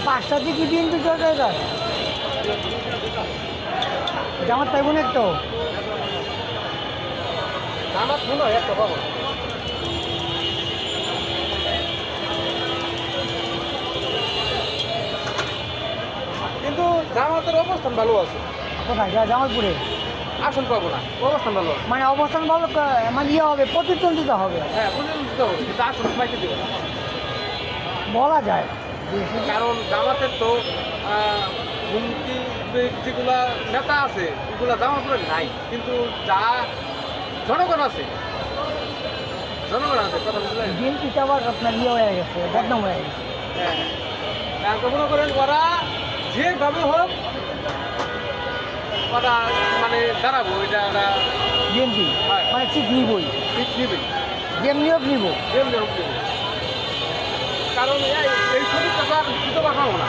পাঁচটা দিকে বিএনপি চলতে যায় জামাত পাইব না তো জামাত মনে হয় একটা পাবো কিন্তু জামাতের অবস্থান ভালো আছে কোথায় জামালপুরে আসন পাবো না অবস্থান ভালো আছে মানে অবস্থান ভালো মানে ইয়ে হবে প্রতিদ্বন্দ্বিতা হবে হ্যাঁ প্রতিনিধিত্ব হবে কিন্তু আসন পাইতে দেবে না বলা যায় কারণ জামাতের তো হুমকি যেগুলা নেতা আছে ওগুলা জামাতের নাই কিন্তু যা জনগণ আছে কথা বুঝলেন বিএনপিটা আবার আপনার ইয়ে হয়ে গেছে বদনাম হয়ে গেছে হ্যাঁ মনে করেন ওরা যেভাবে হোক ওরা মানে দাঁড়াবো এটা ওরা বিএনপি হ্যাঁ। মানে ঠিক নিবই ঠিক নিবে যেমনি হোক নিব যেমনি হোক নেবে। কারণ এই সুযোগটা তো আর দিতে পারবো না